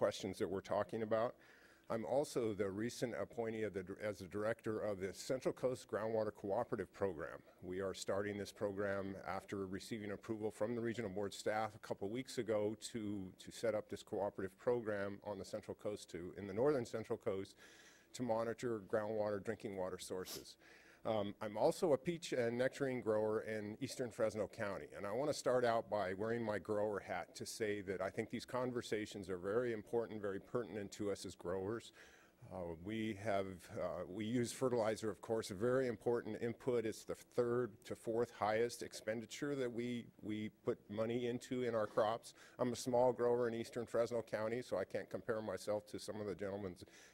questions that we're talking about. I'm also the recent appointee as the director of the Central Coast Groundwater Cooperative Program. We are starting this program after receiving approval from the regional board staff a couple weeks ago to set up this cooperative program on the Central Coast in the northern Central Coast to monitor groundwater drinking water sources. I'm also a peach and nectarine grower in eastern Fresno County, and I want to start out by wearing my grower hat to say that I think these conversations are very important, very pertinent to us as growers. We use fertilizer, of course, a very important input. It's the third to fourth highest expenditure that we put money into in our crops. I'm a small grower in eastern Fresno County, so I can't compare myself to some of the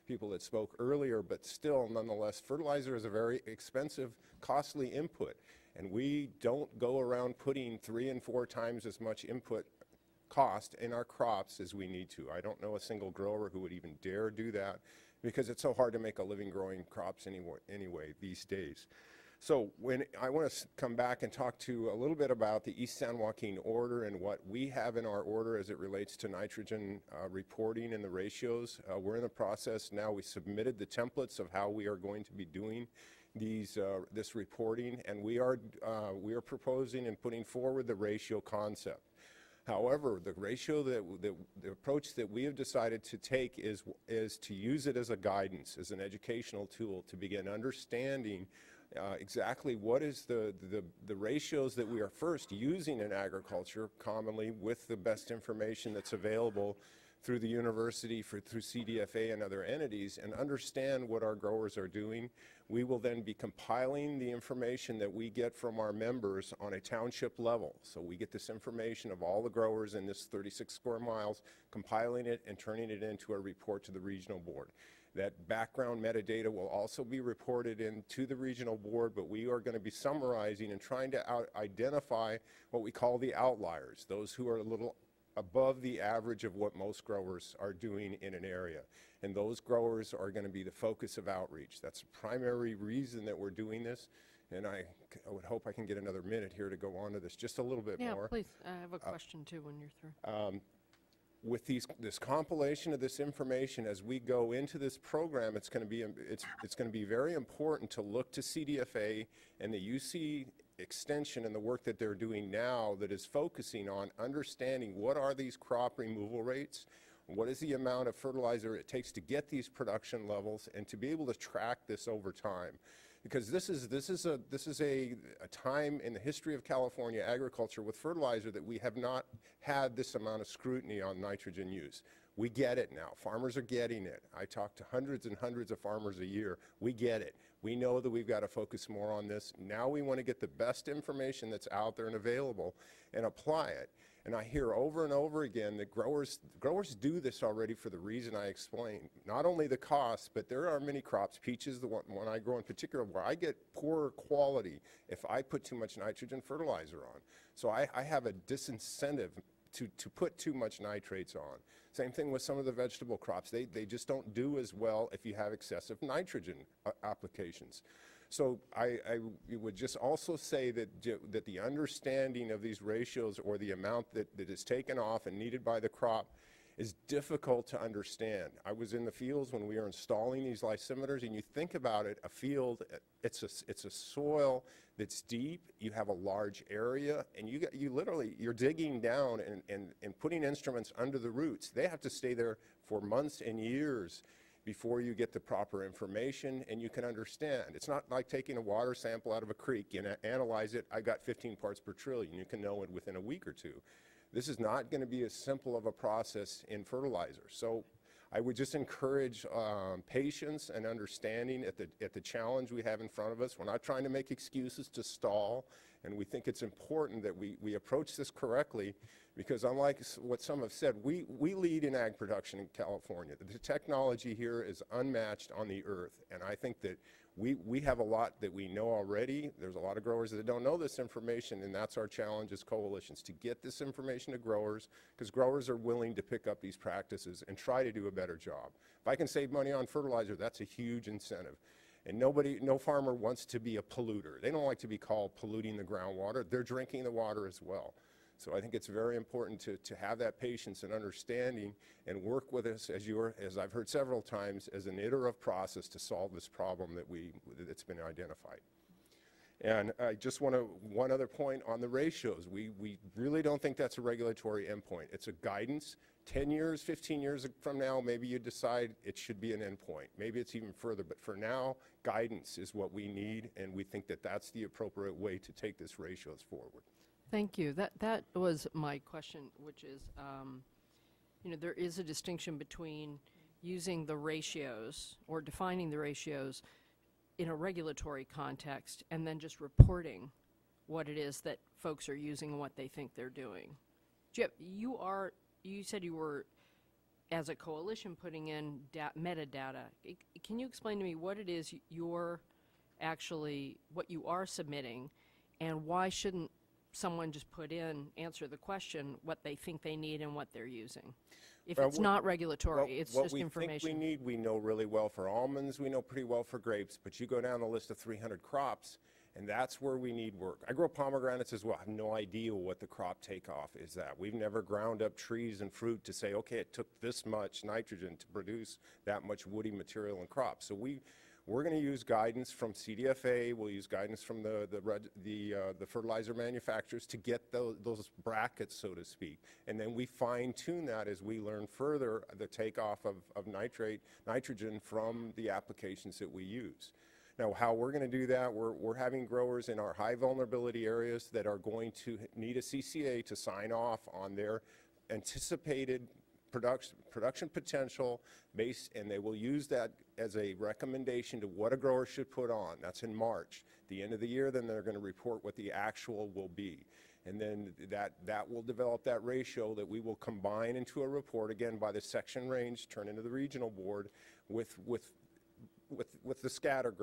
people that spoke earlier, but still, nonetheless, fertilizer is a very expensive, costly input, and we don't go around putting 3 and 4 times as much input cost in our crops as we need to. I don't know a single grower who would even dare do that, because it's so hard to make a living growing crops anyway these days. So I want to come back and talk to a little bit about the East San Joaquin order and what we have in our order as it relates to nitrogen reporting and the ratios. We're in the process now. We submitted the templates of how we are going to be doing this reporting, and we are proposing and putting forward the ratio concept. However, the approach that we have decided to take is to use it as a guidance, as an educational tool to begin understanding exactly what is the ratios that we are first using in agriculture commonly with the best information that's available through the university, through CDFA and other entities, and understand what our growers are doing. We will then be compiling the information that we get from our members on a township level. So we get this information of all the growers in this 36 square miles, compiling it and turning it into a report to the regional board. That background metadata will also be reported into the regional board, but we are going to be summarizing and trying to identify what we call the outliers, those who are a little above the average of what most growers are doing in an area. And those growers are going to be the focus of outreach. That's the primary reason that we're doing this. And I would hope I can get another minute here to go on to this just a little bit more. Yeah, please. I have a question too when you're through. With this compilation of this information, as we go into this program, it's going to be very important to look to CDFA and the UC extension and the work that they're doing now that is focusing on understanding what are these crop removal rates, what is the amount of fertilizer it takes to get these production levels, and to be able to track this over time. Because this is a time in the history of California agriculture with fertilizer that we have not had this amount of scrutiny on nitrogen use. We get it now. Farmers are getting it. I talk to hundreds and hundreds of farmers a year. We get it. We know that we've got to focus more on this. Now we want to get the best information that's out there and available and apply it. And I hear over and over again that growers do this already for the reason I explained. Not only the cost, but there are many crops, peaches, the one I grow in particular, where I get poorer quality if I put too much nitrogen fertilizer on. So I have a disincentive to put too much nitrates on. Same thing with some of the vegetable crops. They just don't do as well if you have excessive nitrogen applications. So I would just also say that the understanding of these ratios, or the amount that is taken off and needed by the crop, is difficult to understand. I was in the fields when we were installing these lysimeters, and you think about it, a field, it's a soil that's deep, you have a large area, and you're digging down and putting instruments under the roots. They have to stay there for months and years before you get the proper information and you can understand. It's not like taking a water sample out of a creek and analyze it. I got 15 parts per trillion. You can know it within a week or two. This is not going to be as simple of a process in fertilizer. So I would just encourage patience and understanding at the challenge we have in front of us. We're not trying to make excuses to stall, and we think it's important that we approach this correctly, because unlike what some have said, we lead in ag production in California. The technology here is unmatched on the earth, and I think that we have a lot that we know already. There's a lot of growers that don't know this information, and that's our challenge as coalitions, to get this information to growers, because growers are willing to pick up these practices and try to do a better job. If I can save money on fertilizer, that's a huge incentive. And no farmer wants to be a polluter. They don't like to be called polluting the groundwater. They're drinking the water as well. So I think it's very important to have that patience and understanding and work with us, as I've heard several times, as an iterative process to solve this problem that's been identified. And I just want to, one other point on the ratios. We really don't think that's a regulatory endpoint. It's a guidance. 10 years, 15 years from now, maybe you decide it should be an endpoint. Maybe it's even further, but for now, guidance is what we need, and we think that that's the appropriate way to take this ratios forward. Thank you. That was my question, which is, you know, there is a distinction between using the ratios or defining the ratios in a regulatory context and then just reporting what it is that folks are using and what they think they're doing. Jeff, you said you were, as a coalition, putting in metadata. Can you explain to me what it is you're actually, what you are submitting, and why shouldn't someone just answer the question, what they think they need and what they're using? If it's not regulatory, it's just information. What we think we need, we know really well for almonds, we know pretty well for grapes, but you go down the list of 300 crops, and that's where we need work. I grow pomegranates as well. I have no idea what the crop takeoff is that. We've never ground up trees and fruit to say, okay, it took this much nitrogen to produce that much woody material in crops. So we're going to use guidance from CDFA. We'll use guidance from the fertilizer manufacturers to get those brackets, so to speak. And then we fine-tune that as we learn further the takeoff of nitrogen from the applications that we use. Now, how we're going to do that, we're having growers in our high vulnerability areas that are going to need a CCA to sign off on their anticipated production potential base, and they will use that as a recommendation to what a grower should put on. That's in March. At the end of the year, then they're going to report what the actual will be. And then that will develop that ratio that we will combine into a report, again, by the section range, turn into the regional board with the scatter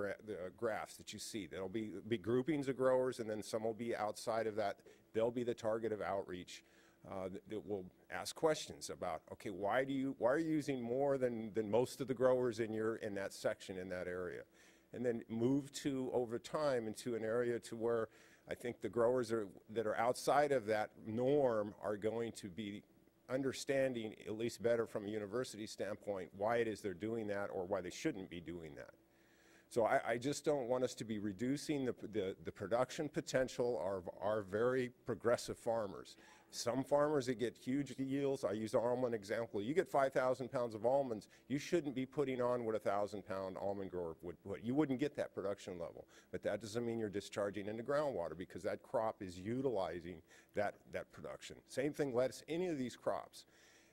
graphs that you see. There'll be groupings of growers, and then some will be outside of that. They'll be the target of outreach. That will ask questions about, okay, why are you using more than most of the growers in that section, in that area? And then move over time into an area to where I think the growers that are outside of that norm are going to be understanding, at least better from a university standpoint, why it is they're doing that or why they shouldn't be doing that. So I just don't want us to be reducing the production potential of our very progressive farmers. Some farmers that get huge yields, I use the almond example, you get 5,000 pounds of almonds, you shouldn't be putting on what a 1,000-pound almond grower would put. You wouldn't get that production level. But that doesn't mean you're discharging into groundwater, because that crop is utilizing that production. Same thing, lettuce, any of these crops.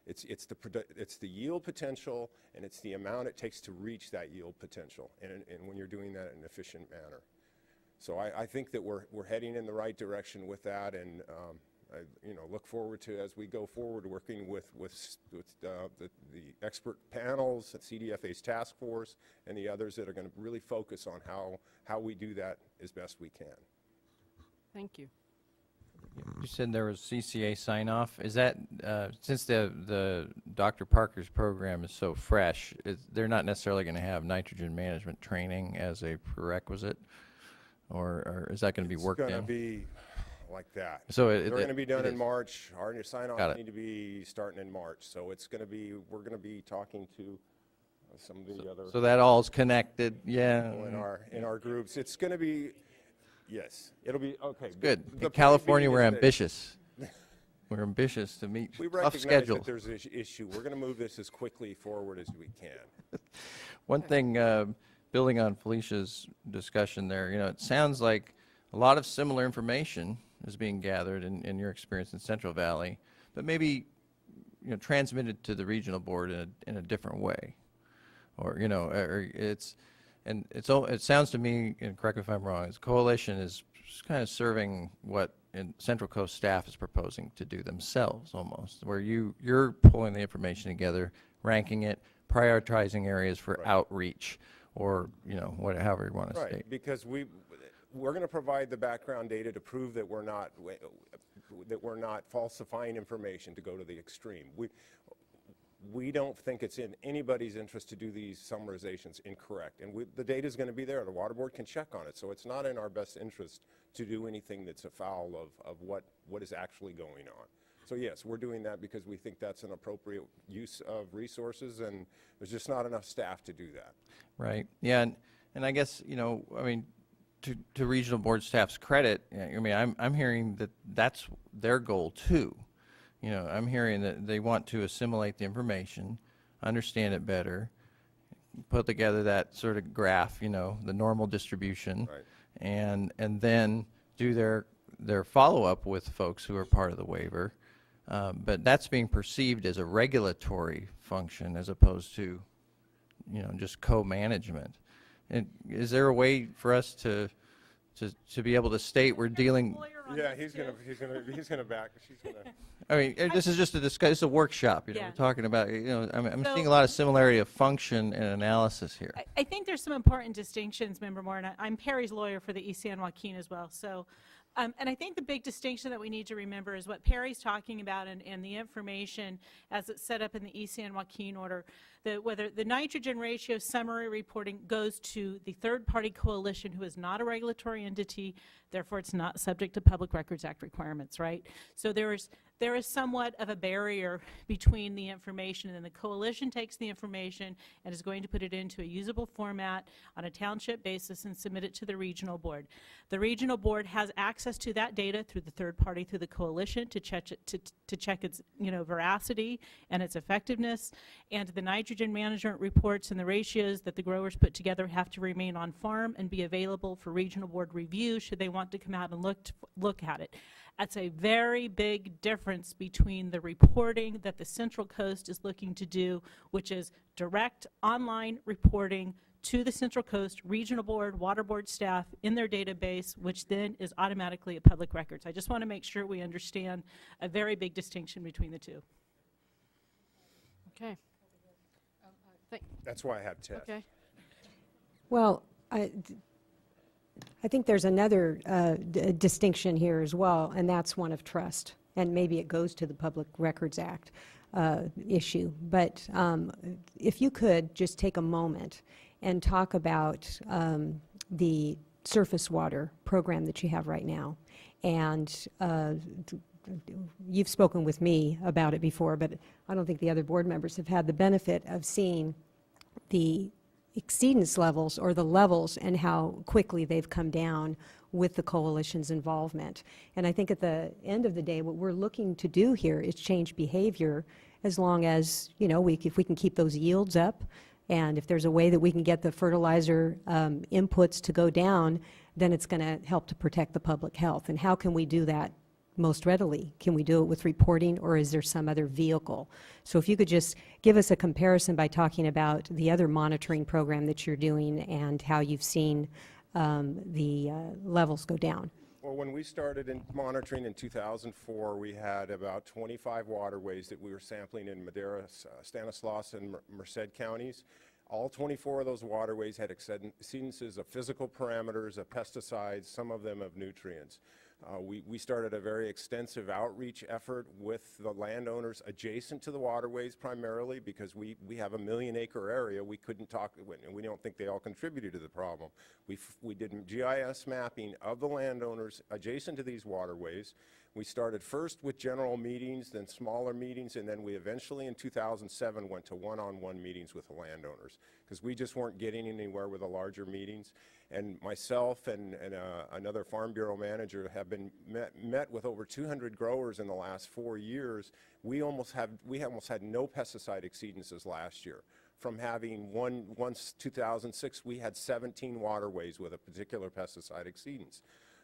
It's the yield potential, and it's the amount it takes to reach that yield potential, and when you're doing that in an efficient manner. So I think that we're heading in the right direction with that, and I look forward to, as we go forward, working with the expert panels, CDFA's task force, and the others that are going to really focus on how we do that as best we can. Thank you. You said there was CCA sign-off. Is that, since the Dr. Parker's program is so fresh, they're not necessarily going to have nitrogen management training as a prerequisite, or is that going to be worked in? It's going to be like that. So they're going to be done in March. Our sign-offs need to be starting in March. So it's going to be, we're going to be talking to some of the other. So that all's connected, yeah. In our groups, it's going to be. Yes, it'll be okay. It's good. In California, we're ambitious. We're ambitious to meet tough schedules. We recognize that there's an issue. We're going to move this as quickly forward as we can. One thing, building on Felicia's discussion there, it sounds like a lot of similar information is being gathered in your experience in Central Valley, but maybe transmitted to the regional board in a different way, or it sounds to me, and correct me if I'm wrong, coalition is kind of serving what Central Coast staff is proposing to do themselves, almost, where you're pulling the information together, ranking it, prioritizing areas for outreach, or however you want to state. Right, because we're going to provide the background data to prove that we're not falsifying information to go to the extreme. we don't think it's in anybody's interest to do these summarizations incorrect. And the data is going to be there. The water board can check on it. So it's not in our best interest to do anything that's afoul of what is actually going on. So yes, we're doing that because we think that's an appropriate use of resources, and there's just not enough staff to do that. Right. Yeah. And I guess, you know, I mean, to regional board staff's credit, I mean, I'm hearing that that's their goal too. You know, I'm hearing that they want to assimilate the information, understand it better, put together that sort of graph, you know, the normal distribution, Right. and then do their follow-up with folks who are part of the waiver. But that's being perceived as a regulatory function as opposed to, you know, just co-management. And is there a way for us to be able to state we're dealing? Yeah, he's gonna back. She's gonna. I mean, this is just a discuss. It's a workshop. You know, Yeah. we're talking about. You know, I'm So- seeing a lot of similarity of function and analysis here. I think there's some important distinctions, Member Moore, and I'm Perry's lawyer for the East San Joaquin as well. So, and I think the big distinction that we need to remember is what Perry's talking about and the information as it's set up in the East San Joaquin order, whether the nitrogen ratio summary reporting goes to the third-party coalition who is not a regulatory entity, therefore it's not subject to Public Records Act requirements, right? So there is somewhat of a barrier between the information, and the coalition takes the information and is going to put it into a usable format on a township basis and submit it to the regional board. The regional board has access to that data through the third party, through the coalition, to check its, you know, veracity and its effectiveness. And the nitrogen management reports and the ratios that the growers put together have to remain on farm and be available for regional board review should they want to come out and look at it. That's a very big difference between the reporting that the Central Coast is looking to do, which is direct online reporting to the Central Coast Regional Board, Water Board staff in their database, which then is automatically a public records. I just want to make sure we understand a very big distinction between the two. Okay. That's why I have Ted. Okay. Well, I think there's another distinction here as well, and that's one of trust. And maybe it goes to the Public Records Act issue. But if you could just take a moment and talk about the surface water program that you have right now. And you've spoken with me about it before, but I don't think the other board members have had the benefit of seeing the exceedance levels or the levels and how quickly they've come down with the coalition's involvement. And I think at the end of the day, what we're looking to do here is change behavior, as long as, you know, if we can keep those yields up, and if there's a way that we can get the fertilizer inputs to go down, then it's going to help to protect the public health. And how can we do that most readily? Can we do it with reporting, or is there some other vehicle? So if you could just give us a comparison by talking about the other monitoring program that you're doing and how you've seen the levels go down. Well, when we started in monitoring in 2004, we had about 25 waterways that we were sampling in Madera, Stanislaus, and Merced counties. All 24 of those waterways had exceedances of physical parameters, of pesticides, some of them of nutrients. We started a very extensive outreach effort with the landowners adjacent to the waterways primarily, because we have a 1 million acre area. We couldn't talk, and we don't think they all contributed to the problem. We did GIS mapping of the landowners adjacent to these waterways. We started first with general meetings, then smaller meetings, and then we eventually in 2007 went to one-on-one meetings with the landowners, because we just weren't getting anywhere with the larger meetings. And myself and another Farm Bureau manager have been met with over 200 growers in the last 4 years. We almost had no pesticide exceedances last year. From having once 2006, we had 17 waterways with a particular pesticide exceedance.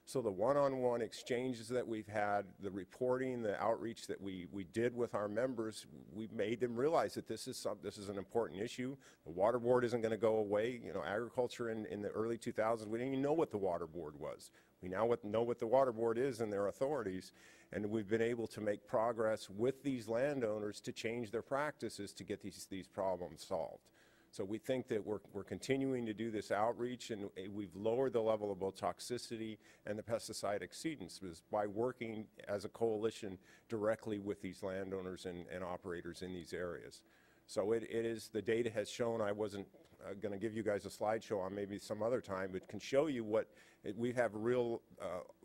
So the one-on-one exchanges that we've had, the reporting, the outreach that we did with our members, we made them realize that this is an important issue. The water board isn't going to go away. You know, agriculture in the early 2000s, we didn't even know what the water board was. We now know what the water board is and their authorities, and we've been able to make progress with these landowners to change their practices to get these problems solved. So we think that we're continuing to do this outreach, and we've lowered the level of both toxicity and the pesticide exceedances by working as a coalition directly with these landowners and operators in these areas. So it is, the data has shown, I wasn't going to give you guys a slideshow on maybe some other time, but can show you what, we have real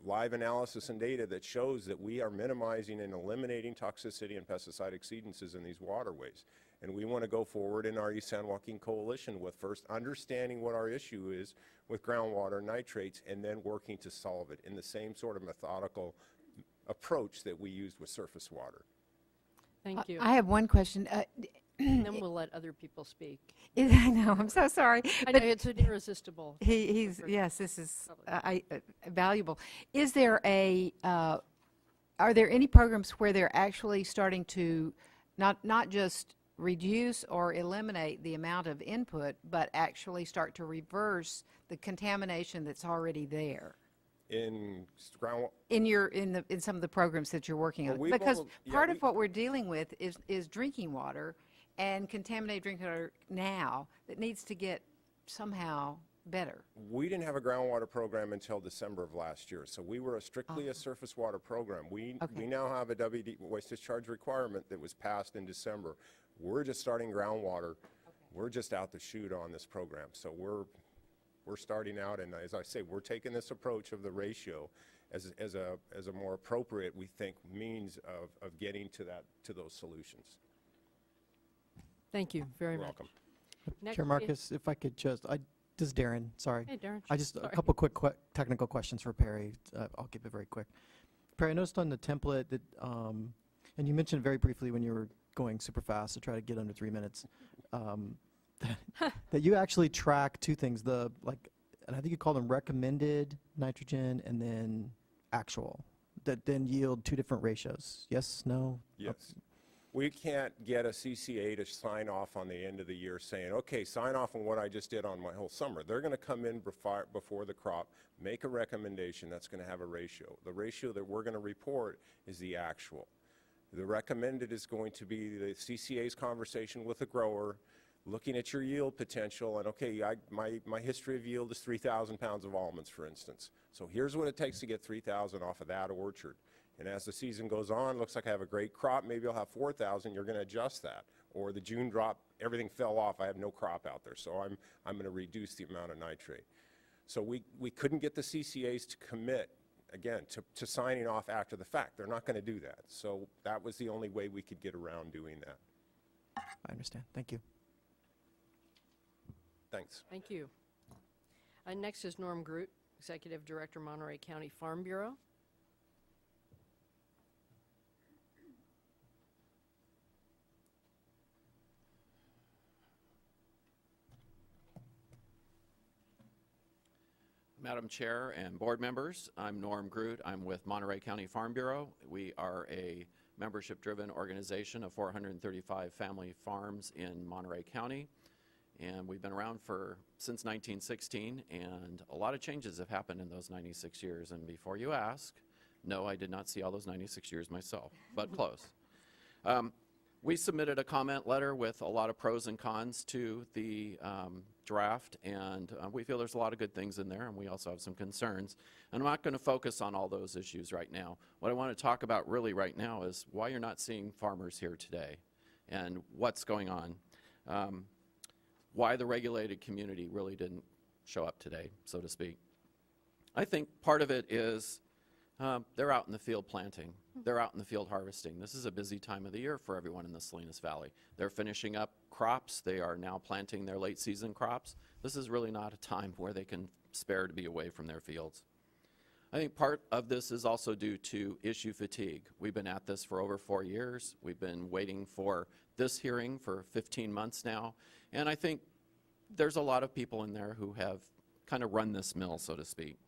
live analysis and data that shows that we are minimizing and eliminating toxicity and pesticide exceedances in these waterways. And we want to go forward in our East San Joaquin Coalition with first understanding what our issue is with groundwater nitrates and then working to solve it in the same sort of methodical approach that we used with surface water. Thank you. I have one question. And then we'll let other people speak. I know, I'm so sorry. I know, But it's an irresistible. he's, yes, this is valuable. Is there are there any programs where they're actually starting to not just reduce or eliminate the amount of input, but actually start to reverse the contamination that's already there? In groundwater, In some of the programs that you're working Well, on? we've Because all- yeah, part of what we're dealing with is drinking water and contaminated drinking water now that needs to get somehow better. we didn't have a groundwater program until December of last year, so we were strictly a surface water program. We now have a WD waste discharge requirement that was passed in December. We're just starting groundwater. We're just out the chute on this program, so we're starting out, and as I say, we're taking this approach of the ratio as a more appropriate, we think, means of getting to those solutions. Thank you very You're much. welcome. Next Chair we- Marcus, if I could just, this is Darren, sorry. Hey, Darren. I just, a Sorry. couple quick technical questions for Perry. I'll keep it very quick. Perry, I noticed on the template that, and you mentioned very briefly when you were going super fast to try to get under 3 minutes, that you actually track two things, and I think you call them recommended nitrogen and then actual, that then yield two different ratios. Yes, no? Yes. We can't get a CCA to sign off on the end of the year saying, okay, sign off on what I just did on my whole summer. They're going to come in before the crop, make a recommendation that's going to have a ratio. The ratio that we're going to report is the actual. The recommended is going to be the CCA's conversation with the grower, looking at your yield potential, and okay, my history of yield is 3,000 pounds of almonds, for instance. So here's what it takes to get 3,000 off of that orchard. And as the season goes on, looks like I have a great crop, maybe I'll have 4,000, you're going to adjust that. Or the June drop, everything fell off, I have no crop out there, so I'm going to reduce the amount of nitrate. So we couldn't get the CCAs to commit, again, to signing off after the fact. They're not going to do that. So that was the only way we could get around doing that. I understand. Thank you. Thanks. Thank you. Next is Norm Groot, Executive Director, Monterey County Farm Bureau. Madam Chair and board members, I'm Norm Groot. I'm with Monterey County Farm Bureau. We are a membership-driven organization of 435 family farms in Monterey County, and we've been around since 1916, and a lot of changes have happened in those 96 years. And before you ask, no, I did not see all those 96 years myself, but close. We submitted a comment letter with a lot of pros and cons to the draft, and we feel there's a lot of good things in there, and we also have some concerns. And I'm not going to focus on all those issues right now. What I want to talk about really right now is why you're not seeing farmers here today and what's going on. Why the regulated community really didn't show up today, so to speak. I think part of it is they're out in the field planting. They're out in the field harvesting. This is a busy time of the year for everyone in the Salinas Valley. They're finishing up crops. They are now planting their late season crops. This is really not a time where they can spare to be away from their fields. I think part of this is also due to issue fatigue. We've been at this for over 4 years. We've been waiting for this hearing for 15 months now. And I think there's a lot of people in there who have kind of run this mill, so to speak.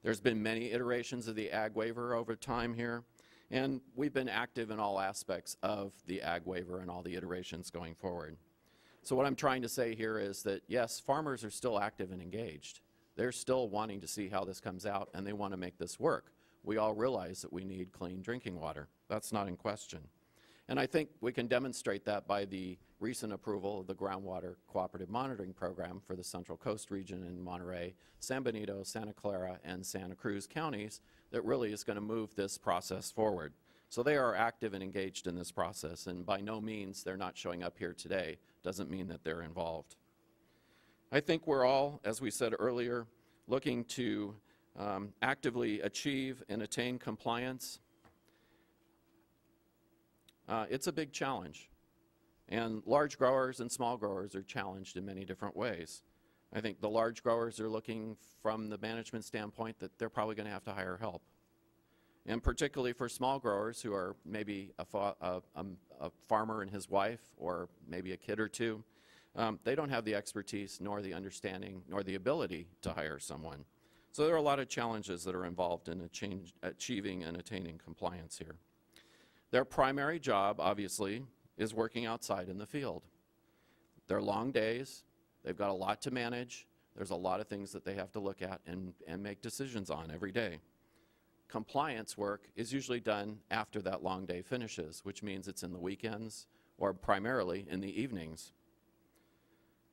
There's been many iterations of the ag waiver over time here, and we've been active in all aspects of the ag waiver and all the iterations going forward. So what I'm trying to say here is that, yes, farmers are still active and engaged. They're still wanting to see how this comes out, and they want to make this work. We all realize that we need clean drinking water. That's not in question. And I think we can demonstrate that by the recent approval of the Groundwater Cooperative Monitoring Program for the Central Coast region in Monterey, San Benito, Santa Clara, and Santa Cruz counties that really is going to move this process forward. So they are active and engaged in this process, and by no means they're not showing up here today doesn't mean that they're involved. I think we're all, as we said earlier, looking to actively achieve and attain compliance. It's a big challenge, and large growers and small growers are challenged in many different ways. I think the large growers are looking from the management standpoint that they're probably going to have to hire help. And particularly for small growers who are maybe a farmer and his wife, or maybe a kid or two, they don't have the expertise nor the understanding nor the ability to hire someone. So there are a lot of challenges that are involved in achieving and attaining compliance here. Their primary job, obviously, is working outside in the field. They're long days. They've got a lot to manage. There's a lot of things that they have to look at and make decisions on every day. Compliance work is usually done after that long day finishes, which means it's in the weekends or primarily in the evenings.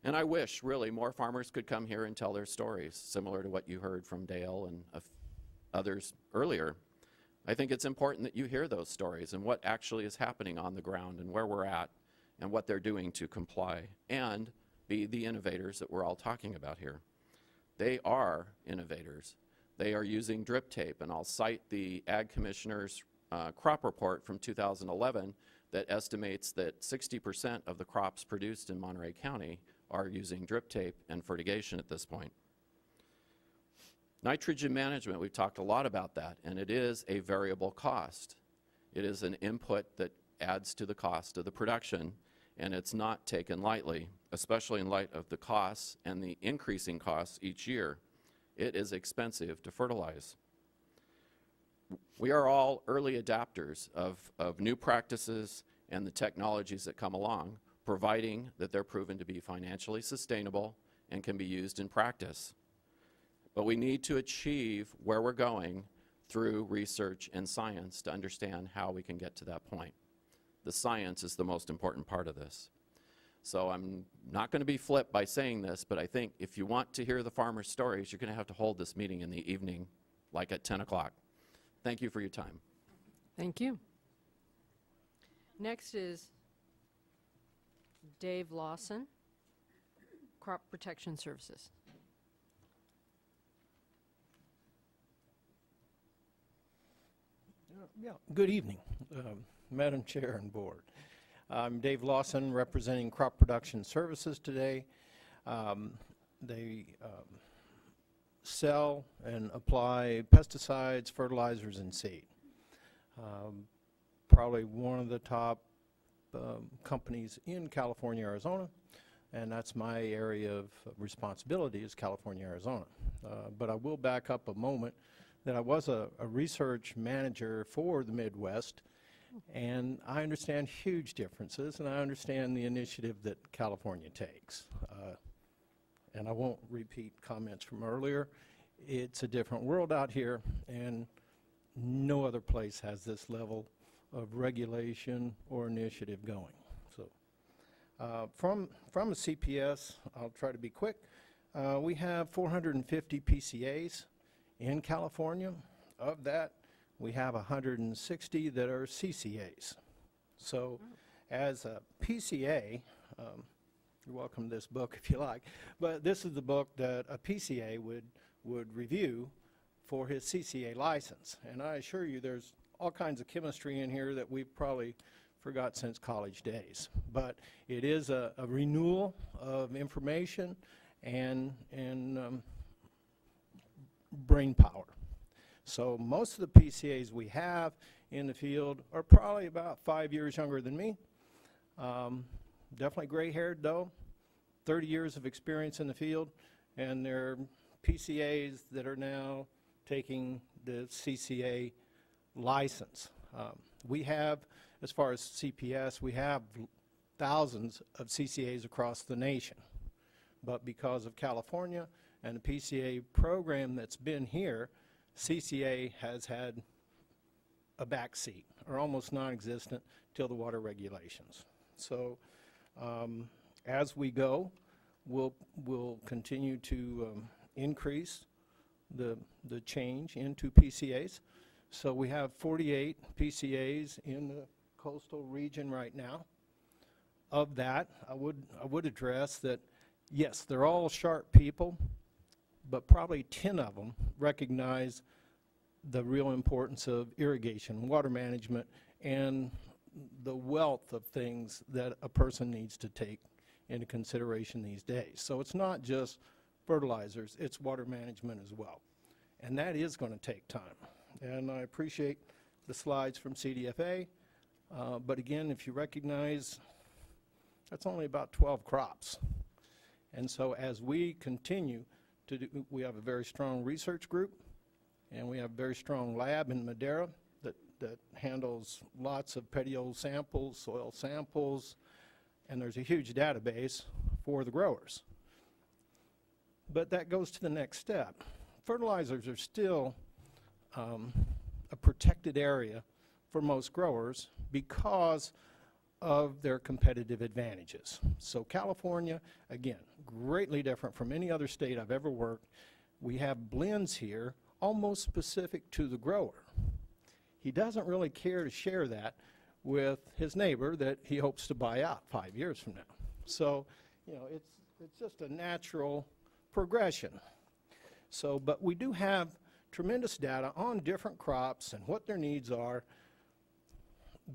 And I wish, really, more farmers could come here and tell their stories, similar to what you heard from Dale and others earlier. I think it's important that you hear those stories and what actually is happening on the ground and where we're at and what they're doing to comply and be the innovators that we're all talking about here. They are innovators. They are using drip tape, and I'll cite the Ag Commissioner's crop report from 2011 that estimates that 60% of the crops produced in Monterey County are using drip tape and fertigation at this point. Nitrogen management, we've talked a lot about that, and it is a variable cost. It is an input that adds to the cost of the production, and it's not taken lightly, especially in light of the costs and the increasing costs each year. It is expensive to fertilize. We are all early adapters of new practices and the technologies that come along, providing that they're proven to be financially sustainable and can be used in practice. But we need to achieve where we're going through research and science to understand how we can get to that point. The science is the most important part of this. So I'm not going to be flipped by saying this, but I think if you want to hear the farmers' stories, you're going to have to hold this meeting in the evening, like at 10 o'clock. Thank you for your time. Thank you. Next is Dave Lawson, Crop Protection Services. Yeah, good evening, Madam Chair and Board. I'm Dave Lawson, representing Crop Production Services today. They sell and apply pesticides, fertilizers, and seed. Probably one of the top companies in California, Arizona, and that's my area of responsibility is California, Arizona. But I will back up a moment that I was a research manager for the Midwest, and I understand huge differences, and I understand the initiative that California takes. And I won't repeat comments from earlier. It's a different world out here, and no other place has this level of regulation or initiative going. So from a CPS, I'll try to be quick, we have 450 PCAs in California. Of that, we have 160 that are CCAs. So as a PCA, you're welcome to this book if you like, but this is the book that a PCA would review for his CCA license. And I assure you there's all kinds of chemistry in here that we've probably forgot since college days. But it is a renewal of information and brain power. So most of the PCAs we have in the field are probably about 5 years younger than me. Definitely gray-haired though, 30 years of experience in the field, and they're PCAs that are now taking the CCA license. We have, as far as CPS, we have thousands of CCAs across the nation. But because of California and the PCA program that's been here, CCA has had a backseat, or almost non-existent, till the water regulations. So as we go, we'll continue to increase the change into PCAs. So we have 48 PCAs in the coastal region right now. of that, I would address that, yes, they're all sharp people, but probably 10 of them recognize the real importance of irrigation, water management, and the wealth of things that a person needs to take into consideration these days. So it's not just fertilizers, it's water management as well. And that is going to take time. And I appreciate the slides from CDFA, but again, if you recognize, that's only about 12 crops. And so as we continue to do, we have a very strong research group, and we have a very strong lab in Madera that handles lots of petiole samples, soil samples, and there's a huge database for the growers. But that goes to the next step. Fertilizers are still a protected area for most growers because of their competitive advantages. So California, again, greatly different from any other state I've ever worked. We have blends here almost specific to the grower. He doesn't really care to share that with his neighbor that he hopes to buy out 5 years from now. So, you know, it's just a natural progression. So, but we do have tremendous data on different crops and what their needs are,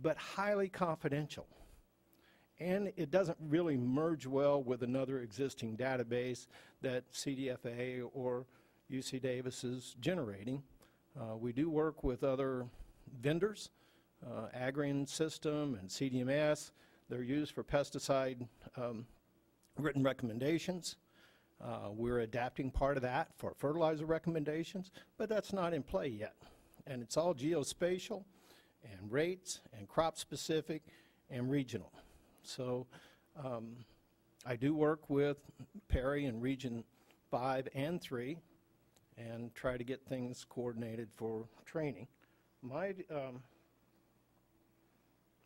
but highly confidential. And it doesn't really merge well with another existing database that CDFA or UC Davis is generating. We do work with other vendors, Agrion System and CDMS. They're used for pesticide written recommendations. We're adapting part of that for fertilizer recommendations, but that's not in play yet. And it's all geospatial and rates and crop specific and regional. So I do work with Perry in Region 5 and 3 and try to get things coordinated for training. And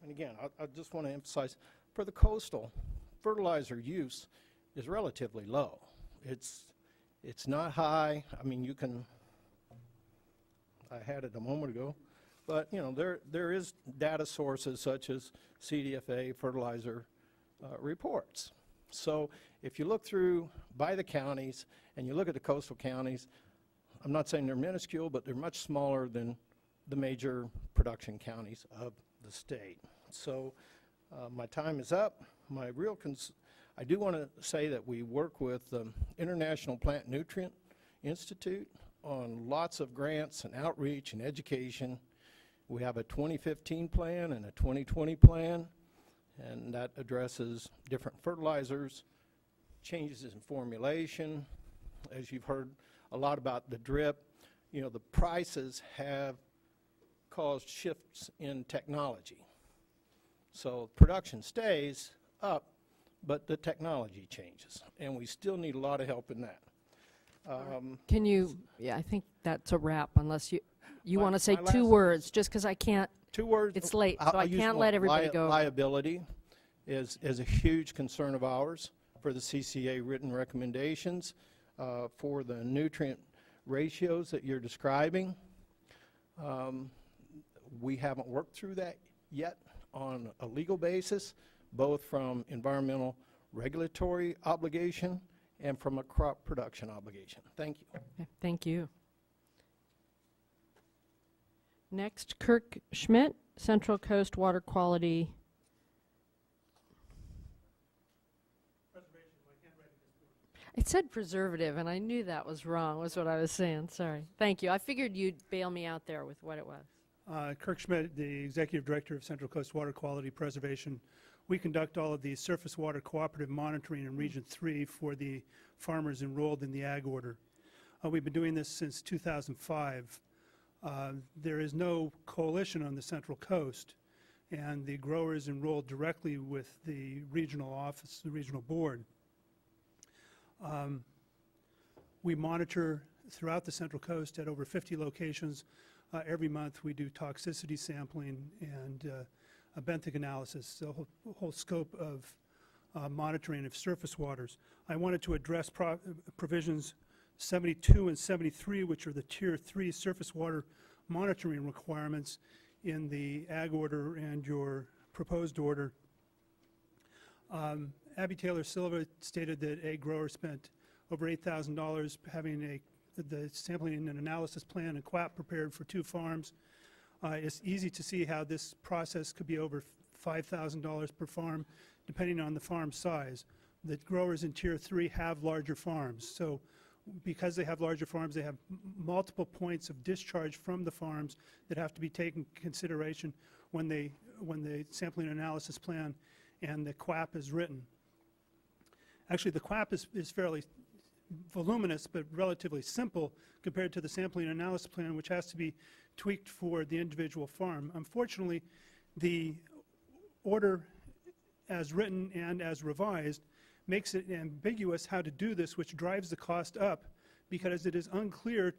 again, I just want to emphasize, for the coastal, fertilizer use is relatively low. It's not high. I mean, you can, I had it a moment ago, but you know, there is data sources such as CDFA fertilizer reports. So if you look through by the counties and you look at the coastal counties, I'm not saying they're minuscule, but they're much smaller than the major production counties of the state. So my time is up. My real I do want to say that we work with the International Plant Nutrient Institute on lots of grants and outreach and education. We have a 2015 plan and a 2020 plan, and that addresses different fertilizers, changes in formulation. As you've heard a lot about the drip, you know, the prices have caused shifts in technology. So production stays up, but the technology changes, and we still need a lot of help in that. Can you, yeah, I think that's a wrap, unless you want to say my two last- words, just because I can't, 2 words. it's late, so I'll I use can't one. let everybody go. Liability is a huge concern of ours for the CCA written recommendations for the nutrient ratios that you're describing. We haven't worked through that yet on a legal basis, both from environmental regulatory obligation and from a crop production obligation. Thank you. Okay, thank you. Next, Kirk Schmidt, Central Coast Water Quality. It said preservative, and I knew that was wrong, was what I was saying. Sorry. Thank you. I figured you'd bail me out there with what it was. Kirk Schmidt, the Executive Director of Central Coast Water Quality Preservation. We conduct all of the surface water cooperative monitoring in Region 3 for the farmers enrolled in the Ag Order. We've been doing this since 2005. There is no coalition on the Central Coast, and the growers enrolled directly with the regional office, the regional board. We monitor throughout the Central Coast at over 50 locations. Every month we do toxicity sampling and a benthic analysis, the whole scope of monitoring of surface waters. I wanted to address provisions 72 and 73, which are the Tier 3 surface water monitoring requirements in the Ag Order and your proposed order. Abby Taylor Silva stated that a grower spent over $8,000 having the sampling and analysis plan and QAP prepared for 2 farms. It's easy to see how this process could be over $5,000 per farm, depending on the farm size. The growers in Tier 3 have larger farms, so because they have larger farms, they have multiple points of discharge from the farms that have to be taken into consideration when the sampling and analysis plan and the QAP is written. Actually, the QAP is fairly voluminous but relatively simple compared to the sampling and analysis plan, which has to be tweaked for the individual farm. Unfortunately, the order as written and as revised makes it ambiguous how to do this, which drives the cost up because it is unclear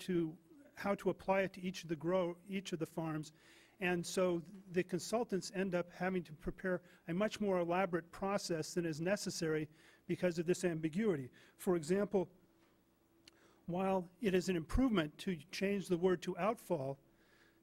how to apply it to each of the farms. And so the consultants end up having to prepare a much more elaborate process than is necessary because of this ambiguity. For example, while it is an improvement to change the word to outfall,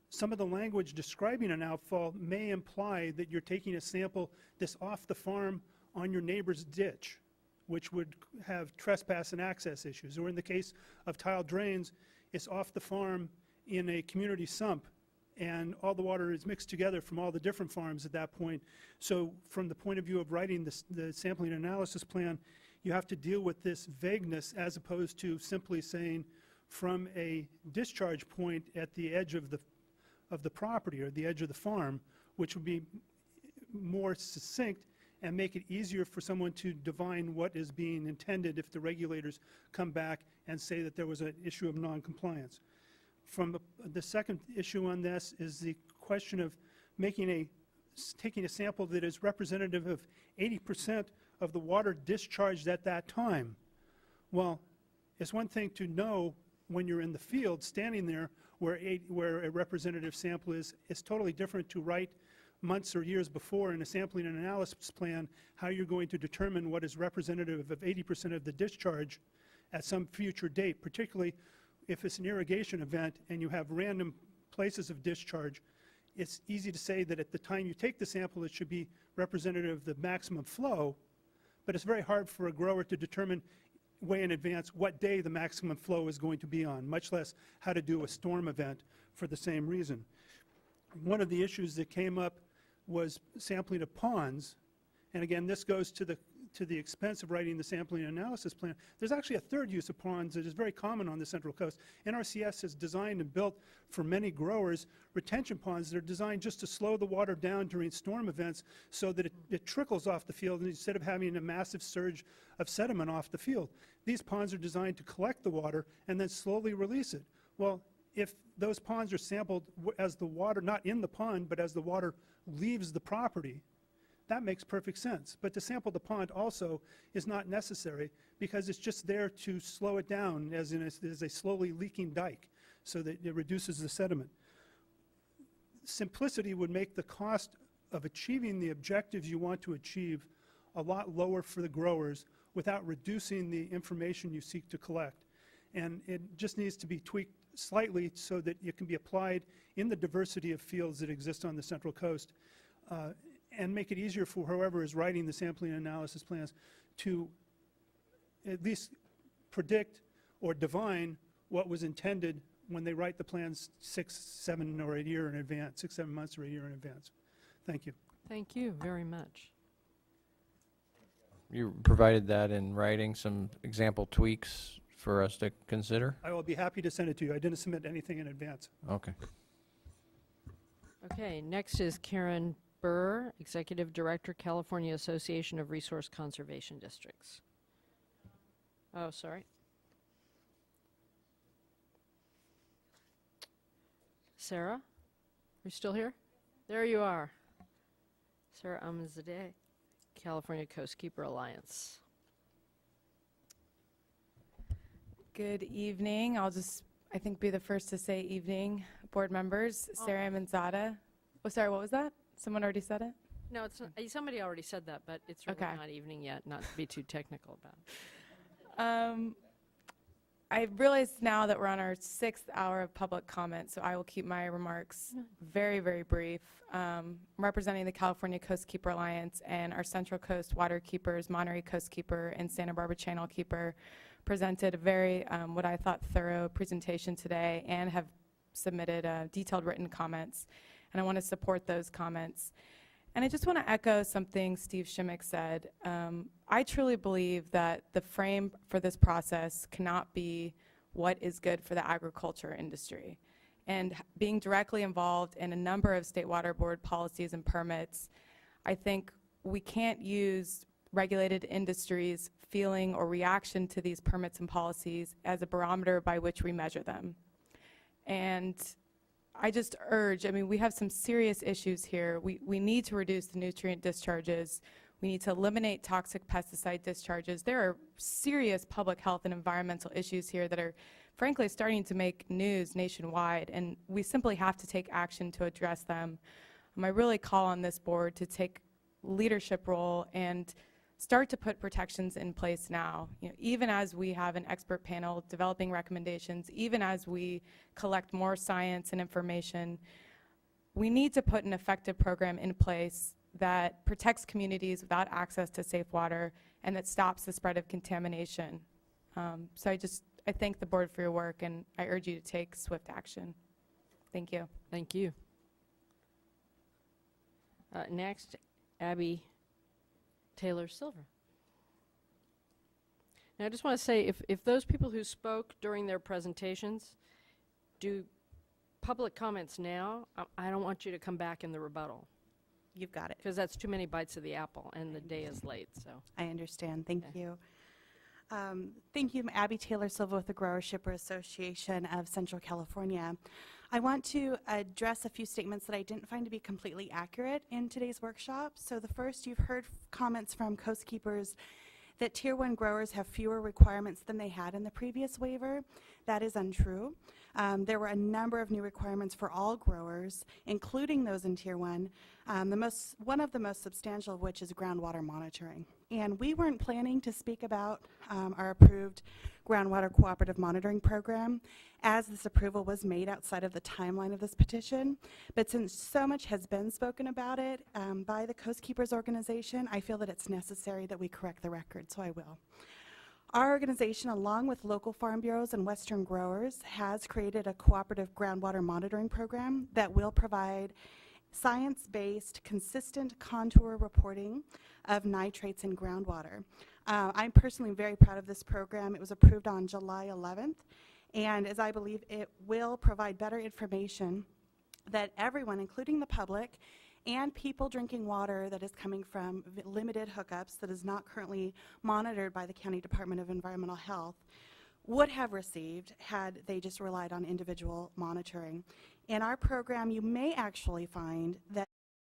some of the language describing an outfall may imply that you're taking a sample that's off the farm on your neighbor's ditch, which would have trespass and access issues. Or in the case of tile drains, it's off the farm in a community sump, and all the water is mixed together from all the different farms at that point. So from the point of view of writing the sampling analysis plan, you have to deal with this vagueness as opposed to simply saying from a discharge point at the edge of the property or the edge of the farm, which would be more succinct and make it easier for someone to divine what is being intended if the regulators come back and say that there was an issue of noncompliance. From the second issue on this is the question of taking a sample that is representative of 80% of the water discharged at that time. Well, it's one thing to know when you're in the field standing there where a representative sample is. It's totally different to write months or years before in a sampling and analysis plan how you're going to determine what is representative of 80% of the discharge at some future date, particularly if it's an irrigation event and you have random places of discharge. It's easy to say that at the time you take the sample it should be representative of the maximum flow, but it's very hard for a grower to determine way in advance what day the maximum flow is going to be on, much less how to do a storm event for the same reason. One of the issues that came up was sampling of ponds, and again this goes to the expense of writing the sampling and analysis plan. There's actually a third use of ponds that is very common on the Central Coast. NRCS has designed and built for many growers retention ponds that are designed just to slow the water down during storm events so that it trickles off the field instead of having a massive surge of sediment off the field. These ponds are designed to collect the water and then slowly release it. Well, if those ponds are sampled as the water, not in the pond, but as the water leaves the property, that makes perfect sense. But to sample the pond also is not necessary because it's just there to slow it down as a slowly leaking dike so that it reduces the sediment. Simplicity would make the cost of achieving the objectives you want to achieve a lot lower for the growers without reducing the information you seek to collect. And it just needs to be tweaked slightly so that it can be applied in the diversity of fields that exist on the Central Coast and make it easier for whoever is writing the sampling and analysis plans to at least predict or divine what was intended when they write the plans 6, 7, or a year in advance, 6, 7 months or a year in advance. Thank you. Thank you very much. You provided that in writing, some example tweaks for us to consider? I will be happy to send it to you. I didn't submit anything in advance. Okay. Okay, next is Karen Burr, Executive Director, California Association of Resource Conservation Districts. Oh, sorry. Sarah, are you still here? There you are. Sarah Amzadeh, California Coastkeeper Alliance. Good evening. I'll just, I think, be the first to say evening, board members. Sarah Manzada. Oh, sorry, what was that? Someone already said it? No, it's not, somebody already said that, but it's really Okay. not evening yet, not to be too technical about it. I realize now that we're on our 6th hour of public comment, so I will keep my remarks very, very brief. Representing the California Coastkeeper Alliance and our Central Coast Water Keepers, Monterey Coastkeeper, and Santa Barbara Channel Keeper presented a very, what I thought, thorough presentation today and have submitted detailed written comments. And I want to support those comments. And I just want to echo something Steve Shimmick said. I truly believe that the frame for this process cannot be what is good for the agriculture industry. And being directly involved in a number of state water board policies and permits, I think we can't use regulated industries' feeling or reaction to these permits and policies as a barometer by which we measure them. And I just urge, I mean, we have some serious issues here. We need to reduce the nutrient discharges. We need to eliminate toxic pesticide discharges. There are serious public health and environmental issues here that are, frankly, starting to make news nationwide, and we simply have to take action to address them. I really call on this board to take leadership role and start to put protections in place now. You know, even as we have an expert panel developing recommendations, even as we collect more science and information, we need to put an effective program in place that protects communities without access to safe water and that stops the spread of contamination. So I thank the board for your work, and I urge you to take swift action. Thank you. Thank you. Next, Abby Taylor Silver. Now, I just want to say, if those people who spoke during their presentations do public comments now, I don't want you to come back in the rebuttal, You've got it. because that's too many bites of the apple, and the day is late, so. I understand. Thank Okay. you. Thank you. I'm Abby Taylor Silva with the Grower Shipper Association of Central California. I want to address a few statements that I didn't find to be completely accurate in today's workshop. So the first, you've heard comments from coast keepers that Tier 1 growers have fewer requirements than they had in the previous waiver. That is untrue. There were a number of new requirements for all growers, including those in Tier 1, one of the most substantial of which is groundwater monitoring. And we weren't planning to speak about our approved groundwater cooperative monitoring program, as this approval was made outside of the timeline of this petition. But since so much has been spoken about it by the Coast Keepers organization, I feel that it's necessary that we correct the record, so I will. Our organization, along with local farm bureaus and Western growers, has created a cooperative groundwater monitoring program that will provide science-based, consistent contour reporting of nitrates in groundwater. I'm personally very proud of this program. It was approved on July 11th, and as I believe it will provide better information that everyone, including the public, and people drinking water that is coming from limited hookups that is not currently monitored by the County Department of Environmental Health, would have received had they just relied on individual monitoring. In our program, you may actually find that